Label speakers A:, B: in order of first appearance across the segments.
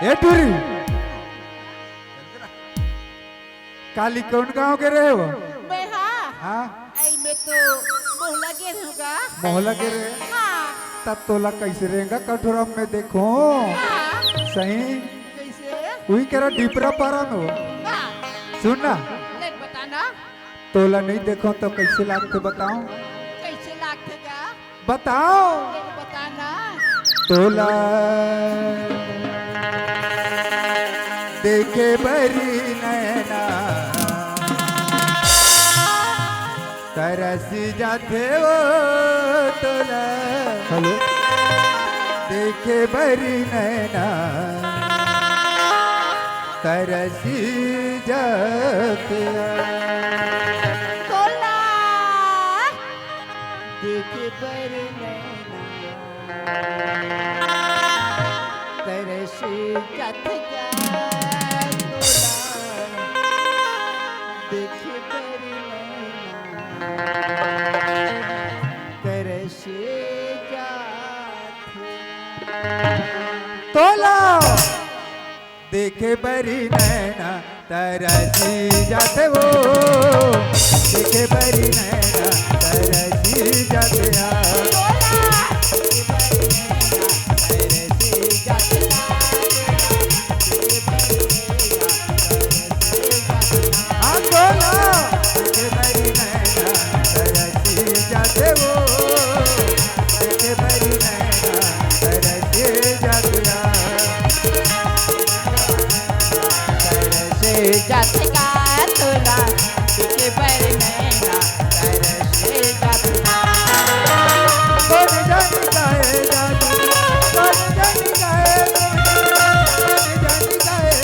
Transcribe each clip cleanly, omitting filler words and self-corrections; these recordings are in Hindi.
A: ए टूरी काली कौन गांव के रहे हो?
B: मैं
A: हाँ
B: आई मैं तो मोहल्ला के रहूँगा।
A: मोहल्ला के रहे
B: हाँ
A: तब तोला कैसे रहेगा कटोरा में देखो
B: हाँ
A: सही
B: कैसे
A: वही कह रहा डिपरा पारा में हो।
B: हाँ
A: सुन ना
B: नहीं बताना
A: तोला नहीं देखो तो कैसे लागते बताओ
B: कैसे लागते का
A: बताओ
B: नहीं बताना
A: तोला देखे बरी नैना तरस जाते हो तोला हेलो देखे बरी नैना तरस जाते
B: तोला देखे पर तरस जात का देखे पर तरस जात
A: तोला देखे बरी नैना तरसी जाते हो देखे बरी नैना तरसी जाते हाँ तोला देखे बरी नैना तरसी जाते हो देखे बरी नैना तरसी जाते
B: जात का तोला देखे पर नैना तरस जात
A: कौन जानी गाए जानी कौन जानी गाए कौन जानी गाए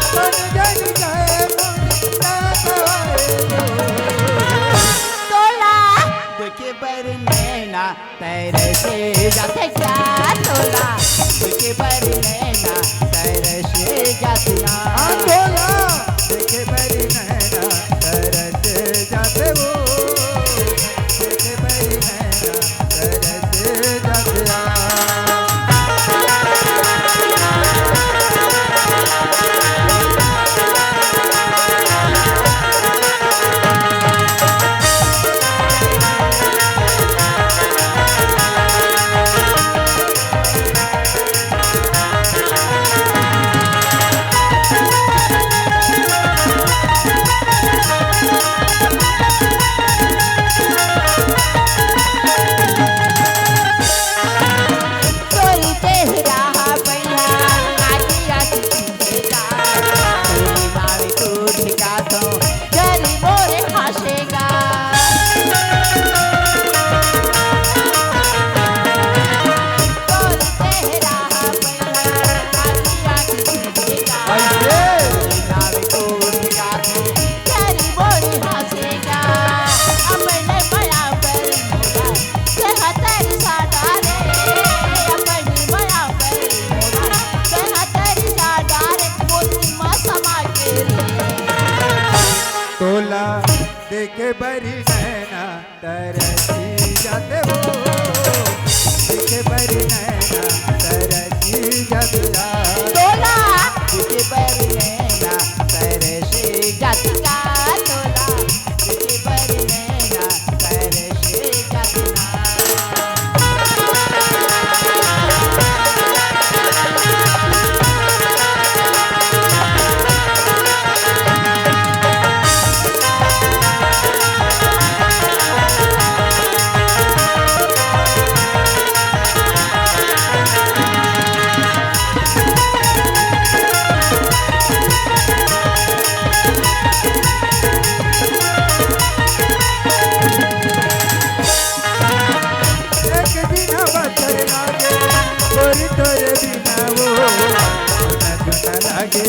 A: कौन जानी गाए
B: तोला देखे पर नैना तरस जात का तोला देखे पर नैना तरस जात
A: तोला देखे बरी नैना तरस जाते हो देखे बरी नैना तरस जाते
B: तोरी तेहरा पैया आजी आजी तुझेगा तोरी नावे टूटेगा तो जरी मोरे हंसेगा तोरी तेहरा पैया आजी आजी तुझेगा तोरी नावे टूटेगा तो जरी मोरे हंसेगा अपने माया पर मोरा सेहतर सादा रे अपनी माया पर मोरा सेहतर सादा रे मोती मा समा के रे
A: तोला देखे बरी नैना तरसी जाते हो देखे बरी नैना तरसी जाते
B: तोला तुझे पर नैना तरसे जातिका तोला तुझे पर नैना तरसे जातिका
A: एक दिन बचर लागे गोरी तोरे बिना वो सुना सुना लागे